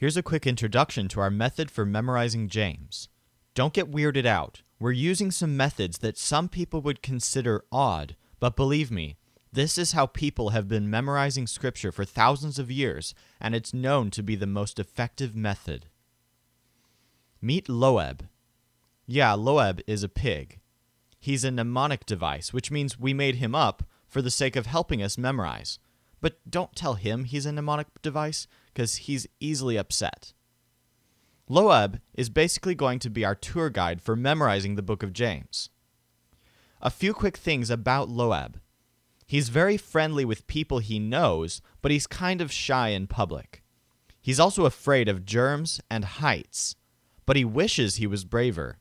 Here's a quick introduction to our method for memorizing James. Don't get weirded out. We're using some methods that some people would consider odd, but believe me, this is how people have been memorizing scripture for thousands of years, and it's known to be the most effective method. Meet Loeb. Yeah, Loeb is a pig. He's a mnemonic device, which means we made him up for the sake of helping us memorize. But don't tell him he's a mnemonic device, because he's easily upset. Loeb is basically going to be our tour guide for memorizing the book of James. A few quick things about Loeb. He's very friendly with people he knows, but he's kind of shy in public. He's also afraid of germs and heights, but he wishes he was braver.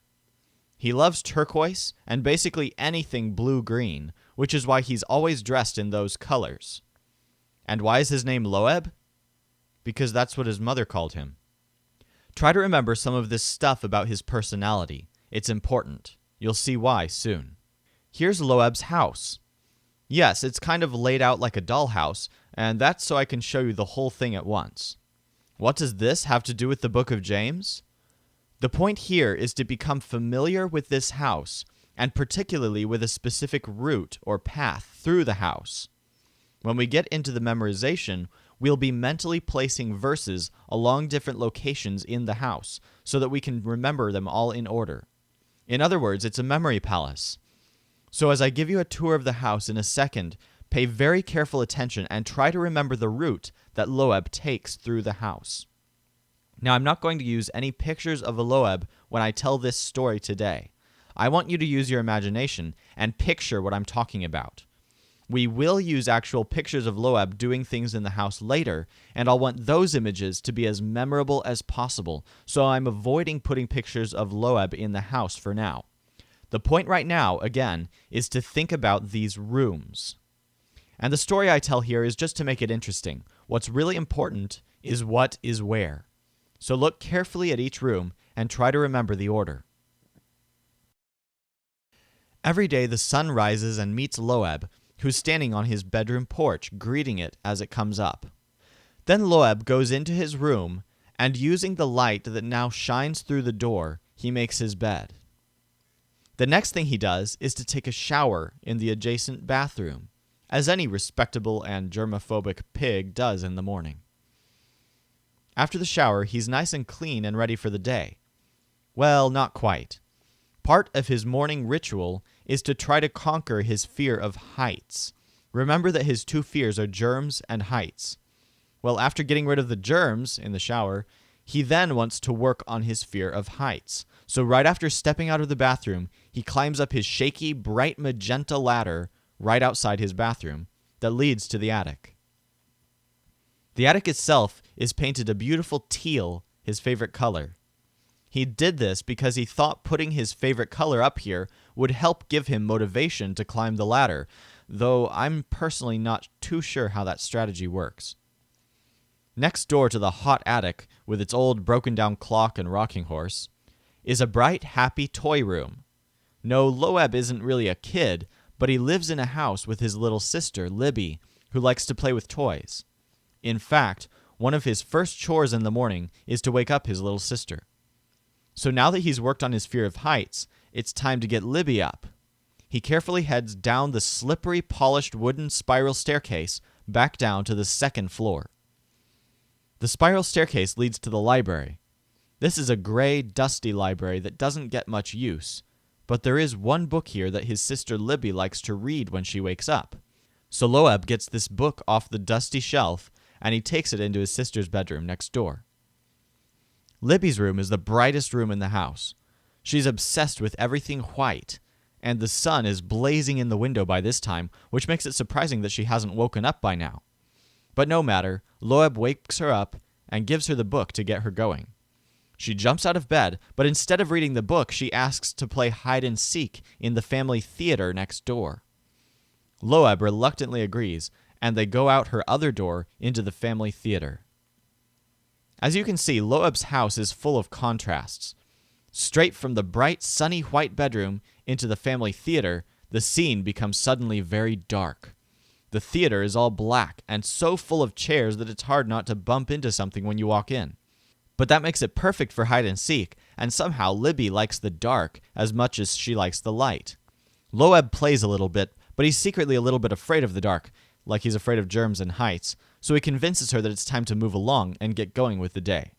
He loves turquoise and basically anything blue-green, which is why he's always dressed in those colors. And why is his name Loeb? Because that's what his mother called him. Try to remember some of this stuff about his personality. It's important. You'll see why soon. Here's Loeb's house. Yes, it's kind of laid out like a dollhouse, and that's so I can show you the whole thing at once. What does this have to do with the book of James? The point here is to become familiar with this house, and particularly with a specific route or path through the house. When we get into the memorization, we'll be mentally placing verses along different locations in the house so that we can remember them all in order. In other words, it's a memory palace. So as I give you a tour of the house in a second, pay very careful attention and try to remember the route that Loeb takes through the house. Now, I'm not going to use any pictures of a Loeb when I tell this story today. I want you to use your imagination and picture what I'm talking about. We will use actual pictures of Loeb doing things in the house later, and I'll want those images to be as memorable as possible, so I'm avoiding putting pictures of Loeb in the house for now. The point right now, again, is to think about these rooms. And the story I tell here is just to make it interesting. What's really important is what is where. So look carefully at each room and try to remember the order. Every day the sun rises and meets Loeb, who's standing on his bedroom porch, greeting it as it comes up. Then Loeb goes into his room, and using the light that now shines through the door, he makes his bed. The next thing he does is to take a shower in the adjacent bathroom, as any respectable and germophobic pig does in the morning. After the shower, he's nice and clean and ready for the day. Well, not quite. Part of his morning ritual is to try to conquer his fear of heights. Remember that his two fears are germs and heights. Well, after getting rid of the germs in the shower, he then wants to work on his fear of heights. So right after stepping out of the bathroom, he climbs up his shaky, bright magenta ladder right outside his bathroom that leads to the attic. The attic itself is painted a beautiful teal, his favorite color. He did this because he thought putting his favorite color up here would help give him motivation to climb the ladder, though I'm personally not too sure how that strategy works. Next door to the hot attic, with its old broken-down clock and rocking horse, is a bright, happy toy room. No, Loeb isn't really a kid, but he lives in a house with his little sister, Libby, who likes to play with toys. In fact, one of his first chores in the morning is to wake up his little sister. So now that he's worked on his fear of heights, it's time to get Libby up. He carefully heads down the slippery, polished wooden spiral staircase back down to the second floor. The spiral staircase leads to the library. This is a gray, dusty library that doesn't get much use, but there is one book here that his sister Libby likes to read when she wakes up. So Loeb gets this book off the dusty shelf, and he takes it into his sister's bedroom next door. Libby's room is the brightest room in the house. She's obsessed with everything white, and the sun is blazing in the window by this time, which makes it surprising that she hasn't woken up by now. But no matter, Loeb wakes her up and gives her the book to get her going. She jumps out of bed, but instead of reading the book, she asks to play hide and seek in the family theater next door. Loeb reluctantly agrees, and they go out her other door into the family theater. As you can see, Loeb's house is full of contrasts. Straight from the bright, sunny white bedroom into the family theater, the scene becomes suddenly very dark. The theater is all black and so full of chairs that it's hard not to bump into something when you walk in. But that makes it perfect for hide and seek, and somehow Libby likes the dark as much as she likes the light. Loeb plays a little bit, but he's secretly a little bit afraid of the dark, like he's afraid of germs and heights, so he convinces her that it's time to move along and get going with the day.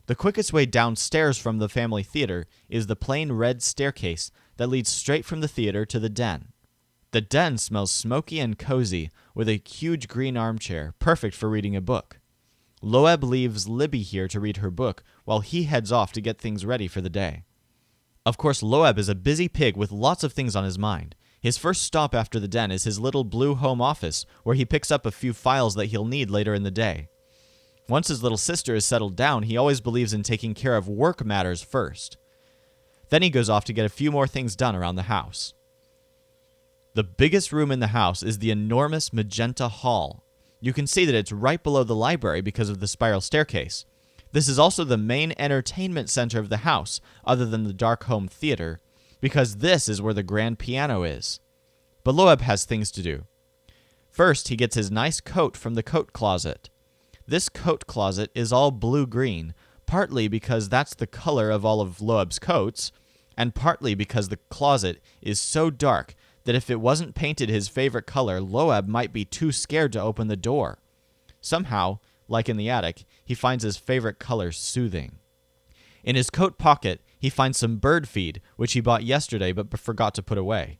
The quickest way downstairs from the family theater is the plain red staircase that leads straight from the theater to the den. The den smells smoky and cozy, with a huge green armchair, perfect for reading a book. Loeb leaves Libby here to read her book, while he heads off to get things ready for the day. Of course, Loeb is a busy pig with lots of things on his mind. His first stop after the den is his little blue home office, where he picks up a few files that he'll need later in the day. Once his little sister is settled down, he always believes in taking care of work matters first. Then he goes off to get a few more things done around the house. The biggest room in the house is the enormous magenta hall. You can see that it's right below the library because of the spiral staircase. This is also the main entertainment center of the house, other than the dark home theater, because this is where the grand piano is. But Loeb has things to do. First, he gets his nice coat from the coat closet. This coat closet is all blue-green, partly because that's the color of all of Loeb's coats, and partly because the closet is so dark that if it wasn't painted his favorite color, Loeb might be too scared to open the door. Somehow, like in the attic, he finds his favorite color soothing. In his coat pocket, he finds some bird feed, which he bought yesterday but forgot to put away.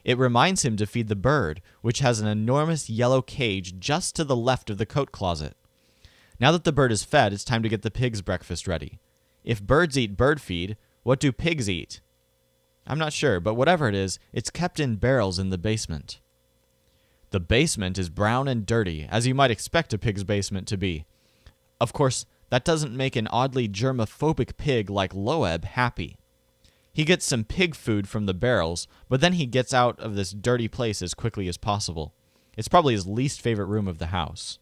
It reminds him to feed the bird, which has an enormous yellow cage just to the left of the coat closet. Now that the bird is fed, it's time to get the pig's breakfast ready. If birds eat bird feed, what do pigs eat? I'm not sure, but whatever it is, it's kept in barrels in the basement. The basement is brown and dirty, as you might expect a pig's basement to be. Of course, that doesn't make an oddly germophobic pig like Loeb happy. He gets some pig food from the barrels, but then he gets out of this dirty place as quickly as possible. It's probably his least favorite room of the house.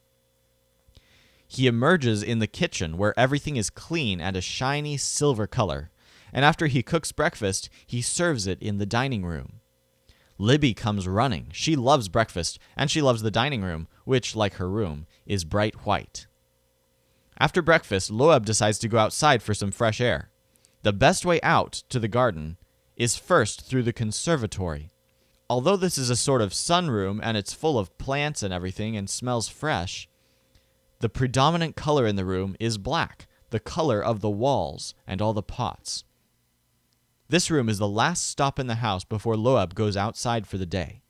He emerges in the kitchen where everything is clean and a shiny silver color, and after he cooks breakfast, he serves it in the dining room. Libby comes running. She loves breakfast, and she loves the dining room, which, like her room, is bright white. After breakfast, Loeb decides to go outside for some fresh air. The best way out to the garden is first through the conservatory. Although this is a sort of sunroom and it's full of plants and everything and smells fresh, the predominant color in the room is black, the color of the walls and all the pots. This room is the last stop in the house before Loeb goes outside for the day.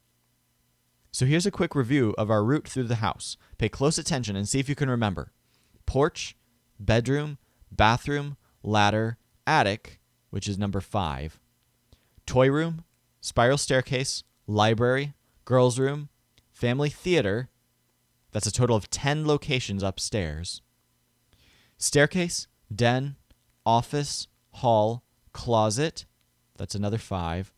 So here's a quick review of our route through the house. Pay close attention and see if you can remember. Porch, bedroom, bathroom, ladder, attic, which is number 5, toy room, spiral staircase, library, girls' room, family theater, that's a total of 10 locations upstairs, staircase, den, office, hall, closet, that's another 5,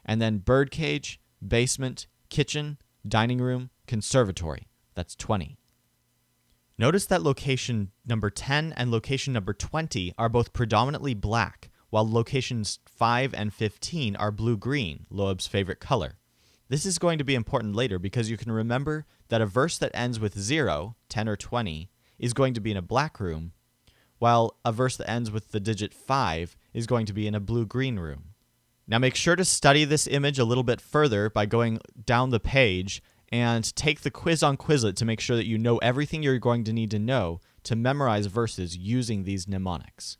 and then birdcage, basement, kitchen, dining room, conservatory, that's 20. Notice that location number 10 and location number 20 are both predominantly black, while locations 5 and 15 are blue-green, Loeb's favorite color. This is going to be important later because you can remember that a verse that ends with 0, 10 or 20, is going to be in a black room, while a verse that ends with the digit 5 is going to be in a blue-green room. Now make sure to study this image a little bit further by going down the page and take the quiz on Quizlet to make sure that you know everything you're going to need to know to memorize verses using these mnemonics.